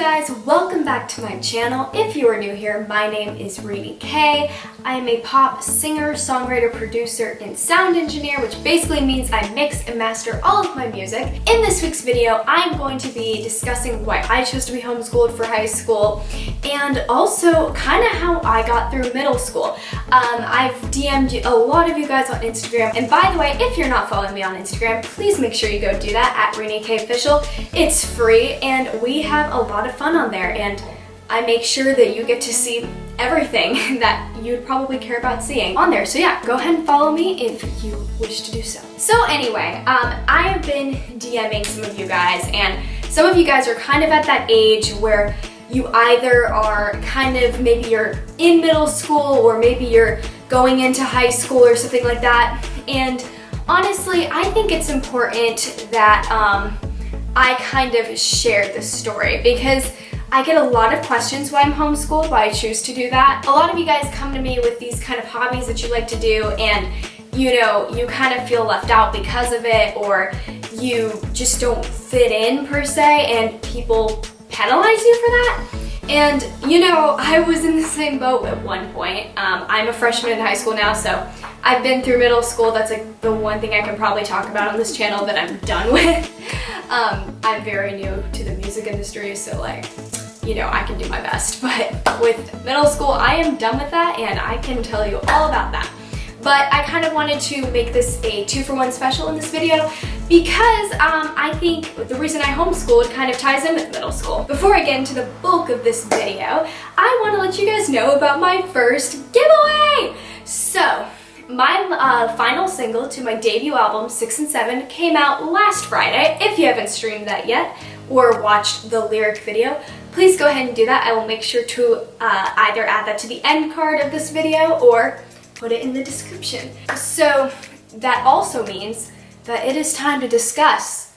guys, welcome back to my channel. If you are new here, my name is Rini K. I am a pop singer, songwriter, producer, and sound engineer, which basically means I mix and master all of my music. In this week's video, I'm going to be discussing why I chose to be homeschooled for high school and also kind of how I got through middle school. I've DM'd a lot of you guys on Instagram, and by the way, if you're not following me on Instagram, please make sure you go do that at Rini K Official. It's free and we have a lot of fun on there, and I make sure that you get to see everything that you'd probably care about seeing on there. So yeah, go ahead and follow me if you wish to do so. So anyway, I have been DMing some of you guys, and some of you guys are kind of at that age where you either are kind of, maybe you're in middle school or maybe you're going into high school or something like that. And honestly, I think it's important that I kind of share this story because I get a lot of questions why I'm homeschooled, why I choose to do that. A lot of you guys come to me with these kind of hobbies that you like to do, and you know, you kind of feel left out because of it, or you just don't fit in per se, and people penalize you for that. And you know, I was in the same boat at one point. I'm a freshman in high school now, so I've been through middle school. That's like the one thing I can probably talk about on this channel that I'm done with. I'm very new to the music industry, so like, you know, I can do my best. But with middle school, I am done with that, and I can tell you all about that. But I kind of wanted to make this a 2-for-1 special in this video because I think the reason I homeschooled kind of ties in with middle school. Before I get into the bulk of this video, I want to let you guys know about my first giveaway. So, my final single to my debut album, 6 and 7, came out last Friday. If you haven't streamed that yet or watched the lyric video, please go ahead and do that. I will make sure to either add that to the end card of this video or put it in the description. So that also means that it is time to discuss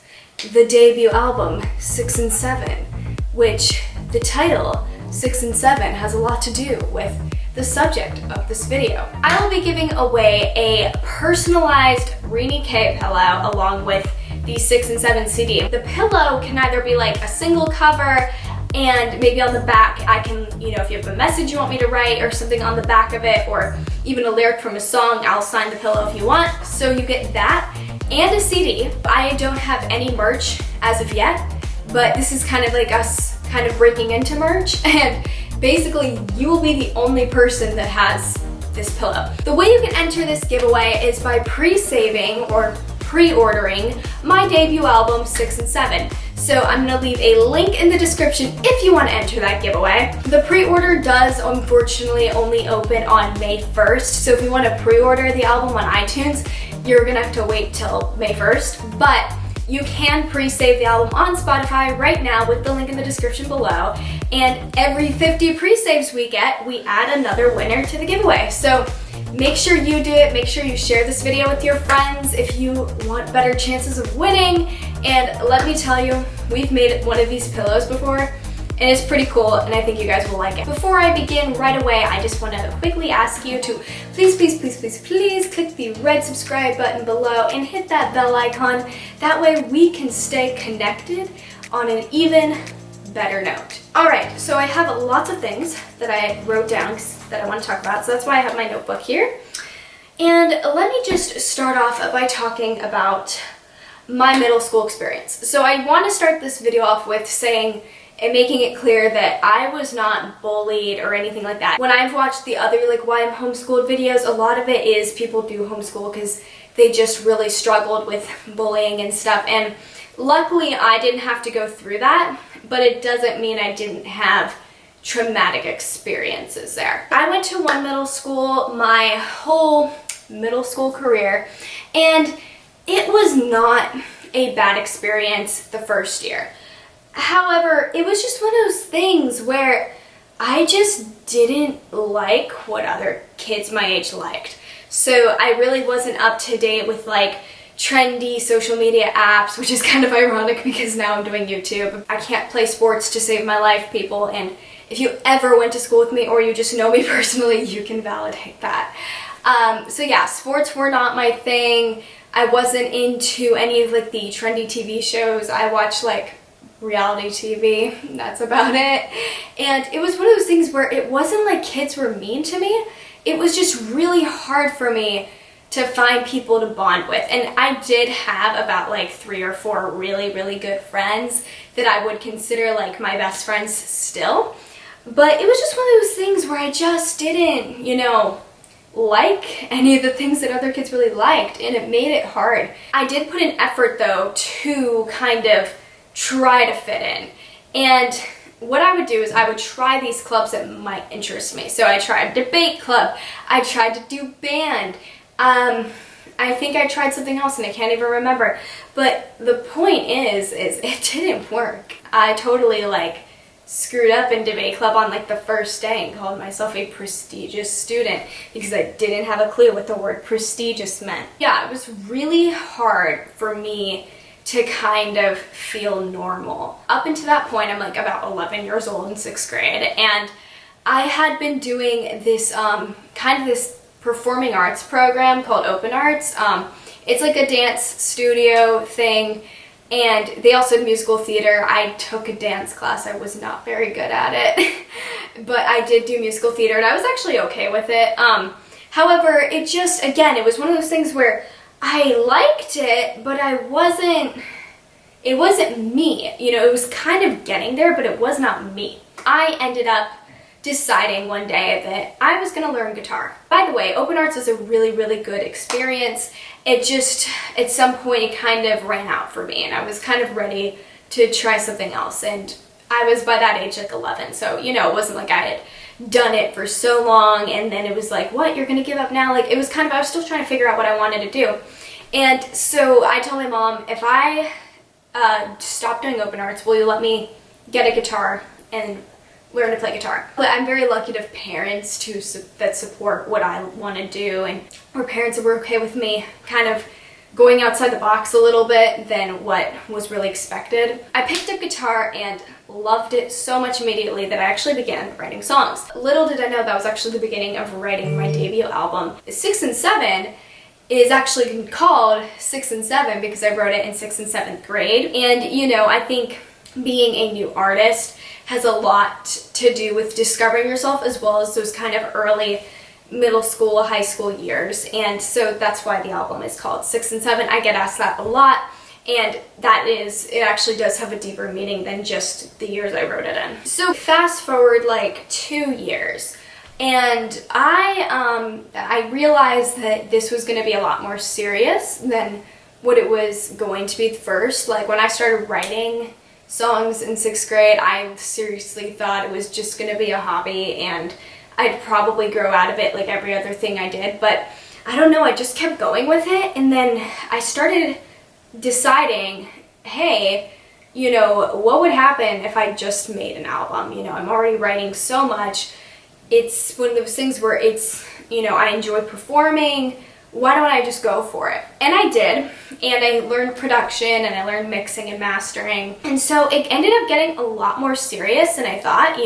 the debut album, 6 and 7, which the title, 6 and 7, has a lot to do with the subject of this video. I will be giving away a personalized Rini K pillow along with the 6 and 7 CD. The pillow can either be like a single cover, and maybe on the back I can, you know, if you have a message you want me to write or something on the back of it, or even a lyric from a song, I'll sign the pillow if you want. So you get that and a CD. I don't have any merch as of yet, but this is kind of like us kind of breaking into merch, and basically you will be the only person that has this pillow. The way you can enter this giveaway is by pre-saving or pre-ordering my debut album, 6 and 7. So I'm gonna leave a link in the description if you want to enter that giveaway. The pre-order does unfortunately only open on May 1st, so if you want to pre-order the album on iTunes, you're gonna have to wait till May 1st, but you can pre-save the album on Spotify right now with the link in the description below, and every 50 pre-saves we get, we add another winner to the giveaway. So make sure you do it. Make sure you share this video with your friends if you want better chances of winning. And let me tell you, we've made one of these pillows before, and it's pretty cool, and I think you guys will like it. Before I begin right away, I just want to quickly ask you to please click the red subscribe button below and hit that bell icon. That way we can stay connected on an even better note. Alright, so I have lots of things that I wrote down that I want to talk about, so that's why I have my notebook here. And let me just start off by talking about my middle school experience. So I want to start this video off with saying and making it clear that I was not bullied or anything like that. When I've watched the other like why I'm homeschooled videos, a lot of it is people do homeschool because they just really struggled with bullying and stuff, and luckily I didn't have to go through that, but it doesn't mean I didn't have traumatic experiences there. I went to one middle school my whole middle school career, and it was not a bad experience the first year. However, it was just one of those things where I just didn't like what other kids my age liked. So I really wasn't up to date with like trendy social media apps, which is kind of ironic because now I'm doing YouTube. I can't play sports to save my life, people, and if you ever went to school with me or you just know me personally, you can validate that. So yeah, sports were not my thing. I wasn't into any of like the trendy TV shows. I watched like reality TV. That's about it. And it was one of those things where it wasn't like kids were mean to me. It was just really hard for me to find people to bond with. And I did have about like 3 or 4 really, really good friends that I would consider like my best friends still. But it was just one of those things where I just didn't, like any of the things that other kids really liked, and it made it hard. I did put an effort though to kind of try to fit in. And what I would do is I would try these clubs that might interest me. So I tried debate club, I tried to do band, I think I tried something else and I can't even remember. But the point is it didn't work. I totally like screwed up in debate club on like the first day and called myself a prestigious student because I didn't have a clue what the word prestigious meant. Yeah, it was really hard for me to kind of feel normal. Up until that point, I'm like about 11 years old in 6th grade, and I had been doing this this performing arts program called Open Arts. It's like a dance studio thing, and they also had musical theater. I took a dance class. I was not very good at it, but I did do musical theater, and I was actually okay with it. However, it just, again, it was one of those things where I liked it, but it wasn't me. It was kind of getting there, but it was not me. I ended up deciding one day that I was going to learn guitar. By the way, Open Arts is a really, really good experience. It just, at some point, it kind of ran out for me, and I was kind of ready to try something else. And I was, by that age, like 11, so, it wasn't like I had done it for so long, and then it was like, what, you're going to give up now? Like, it was kind of, I was still trying to figure out what I wanted to do. And so I told my mom, if I stop doing Open Arts, will you let me get a guitar and learn to play guitar? But I'm very lucky to have parents that support what I want to do, and or parents that were okay with me kind of going outside the box a little bit than what was really expected. I picked up guitar and loved it so much immediately that I actually began writing songs. Little did I know that was actually the beginning of writing my debut album. 6 and 7 is actually called 6 and 7 because I wrote it in 6th and 7th grade. And I think being a new artist has a lot to do with discovering yourself, as well as those kind of early middle school, high school years. And so that's why the album is called 6 and 7. I get asked that a lot, and it actually does have a deeper meaning than just the years I wrote it in. So fast forward like 2 years, and I realized that this was going to be a lot more serious than what it was going to be at first. Like when I started writing songs in 6th grade, I seriously thought it was just going to be a hobby and I'd probably grow out of it like every other thing I did. But I don't know, I just kept going with it, and then I started deciding, hey, what would happen if I just made an album? I'm already writing so much. It's one of those things where I enjoy performing. Why don't I just go for it? And I did, and I learned production, and I learned mixing and mastering. And so it ended up getting a lot more serious than I thought.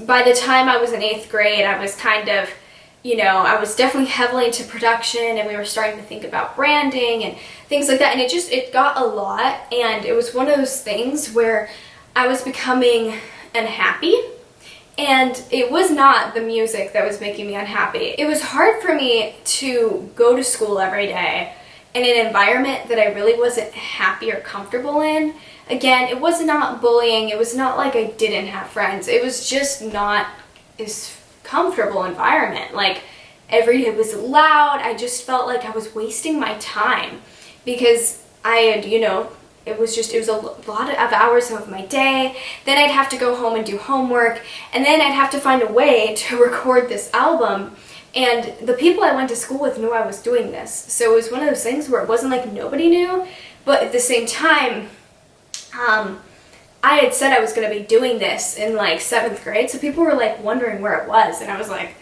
By the time I was in 8th grade, I was kind of, I was definitely heavily into production, and we were starting to think about branding and things like that. And it got a lot, and it was one of those things where I was becoming unhappy. And it was not the music that was making me unhappy. It was hard for me to go to school every day in an environment that I really wasn't happy or comfortable in. Again, it was not bullying. It was not like I didn't have friends. It was just not this comfortable environment. Like every day was loud. I just felt like I was wasting my time because I had, it was a lot of hours of my day. Then I'd have to go home and do homework, and then I'd have to find a way to record this album. And the people I went to school with knew I was doing this. So it was one of those things where it wasn't like nobody knew, but at the same time, I had said I was going to be doing this in like 7th grade, so people were like wondering where it was, and I was like,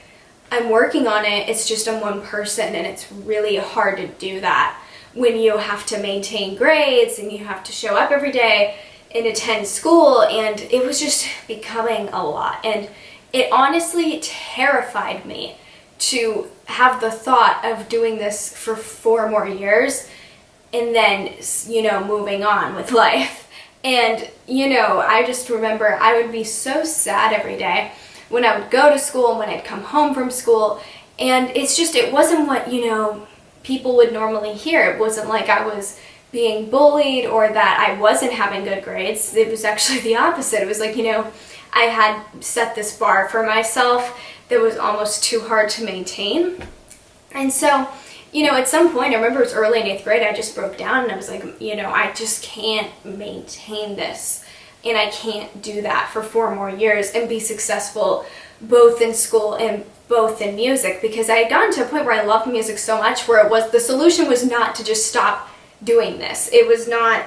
I'm working on it. It's just I'm one person, and it's really hard to do that when you have to maintain grades and you have to show up every day and attend school. And it was just becoming a lot, and it honestly terrified me to have the thought of doing this for 4 more years and then moving on with life. And, you know, I just remember I would be so sad every day when I would go to school and when I'd come home from school. And it's just, it wasn't what, you know, people would normally hear. It wasn't like I was being bullied or that I wasn't having good grades. It was actually the opposite. It was like, you know, I had set this bar for myself that was almost too hard to maintain. And so, you know, at some point, I remember it was early in 8th grade, I just broke down and I was like, you know, I just can't maintain this. And I can't do that for 4 more years and be successful both in school and both in music, because I had gotten to a point where I loved music so much where it was, the solution was not to just stop doing this. It was not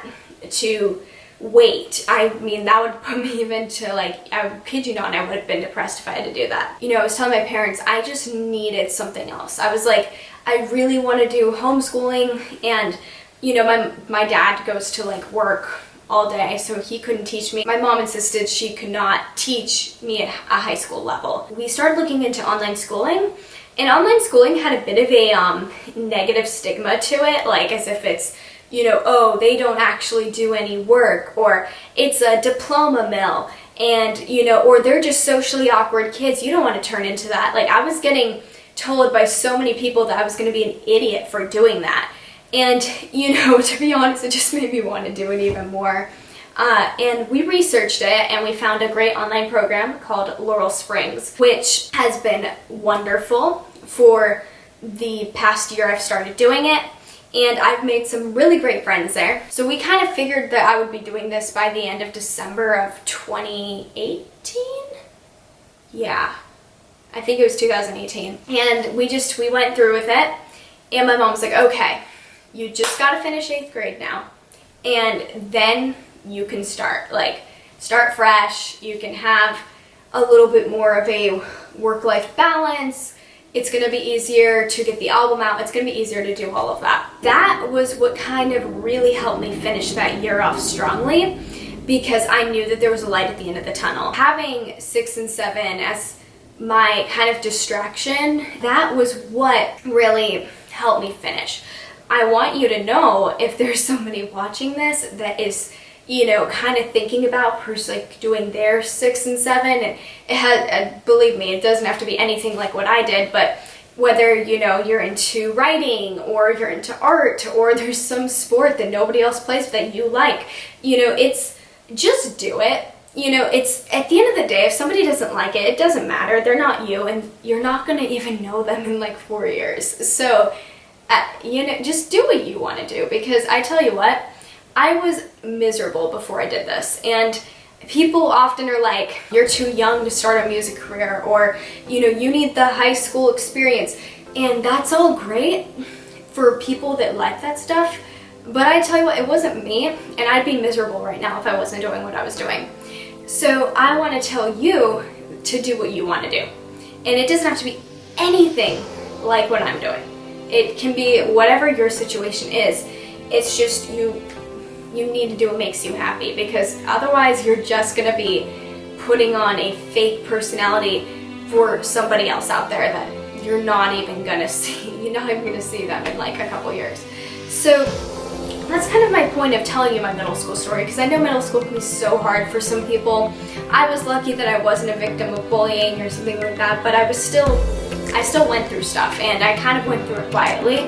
to wait. I mean, that would put me even to, like, I kid you not, I would have been depressed if I had to do that. You know, I was telling my parents I just needed something else. I was like, I really want to do homeschooling, and, you know, my dad goes to, like, work all day, so he couldn't teach me. My mom insisted she could not teach me at a high school level. We started looking into online schooling, and online schooling had a bit of a negative stigma to it, like as if it's, you know, oh, they don't actually do any work, or it's a diploma mill, and, you know, or they're just socially awkward kids. You don't want to turn into that. Like, I was getting told by so many people that I was going to be an idiot for doing that. And, you know, to be honest, it just made me want to do it even more. And we researched it, and we found a great online program called Laurel Springs, which has been wonderful for the past year I've started doing it. And I've made some really great friends there. So we kind of figured that I would be doing this by the end of December of 2018? Yeah, I think it was 2018. And we went through with it, and my mom was like, okay, you just got to finish 8th grade now, and then you can start fresh. You can have a little bit more of a work-life balance. It's going to be easier to get the album out. It's going to be easier to do all of that. That was what kind of really helped me finish that year off strongly, because I knew that there was a light at the end of the tunnel. Having 6 and 7 as my kind of distraction, that was what really helped me finish. I want you to know, if there's somebody watching this that is, you know, kind of thinking about like doing their 6 and 7, and it has, believe me, it doesn't have to be anything like what I did, but whether, you know, you're into writing or you're into art or there's some sport that nobody else plays that you like, you know, it's just do it. You know, it's at the end of the day, if somebody doesn't like it, it doesn't matter. They're not you, and you're not going to even know them in like 4 years. So, you know, just do what you want to do, because I tell you what, I was miserable before I did this, and people often are like, you're too young to start a music career, or, you know, you need the high school experience, and that's all great for people that like that stuff, but I tell you what, it wasn't me, and I'd be miserable right now if I wasn't doing what I was doing. So I want to tell you to do what you want to do, and it doesn't have to be anything like what I'm doing. It can be whatever your situation is. It's just you need to do what makes you happy, because otherwise you're just going to be putting on a fake personality for somebody else out there that you're not even going to see. You're not even going to see them in like a couple years. So that's kind of my point of telling you my middle school story, because I know middle school can be so hard for some people. I was lucky that I wasn't a victim of bullying or something like that, but I still went through stuff, and I kind of went through it quietly.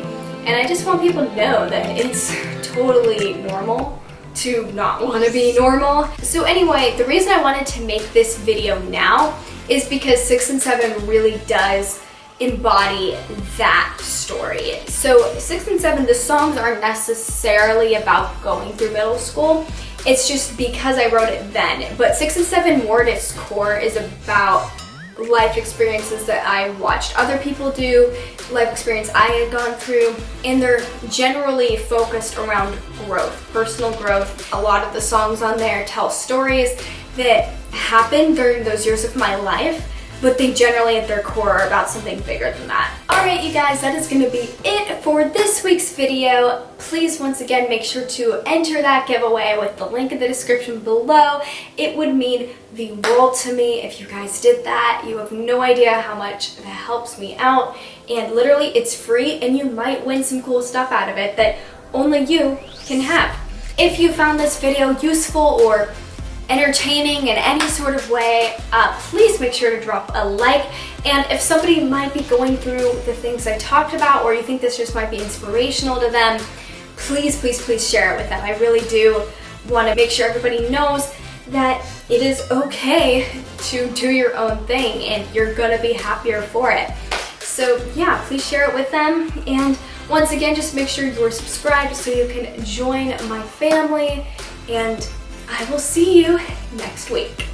And I just want people to know that it's totally normal to not want to be normal. So anyway, the reason I wanted to make this video now is because 6 and 7 really does embody that story. So 6 and 7, the songs aren't necessarily about going through middle school. It's just because I wrote it then. But 6 and 7 more at its core is about life experiences that I watched other people do, life experience I had gone through, and they're generally focused around growth, personal growth. A lot of the songs on there tell stories that happened during those years of my life, but they generally at their core are about something bigger than that. Alright you guys, that is going to be it for this week's video. Please once again make sure to enter that giveaway with the link in the description below. It would mean the world to me if you guys did that. You have no idea how much that helps me out, and literally it's free, and you might win some cool stuff out of it that only you can have. If you found this video useful or entertaining in any sort of way, please make sure to drop a like. And if somebody might be going through the things I talked about, or you think this just might be inspirational to them, please, please, please share it with them. I really do want to make sure everybody knows that it is okay to do your own thing and you're gonna be happier for it. So yeah, please share it with them. And once again, just make sure you're subscribed so you can join my family, and I will see you next week.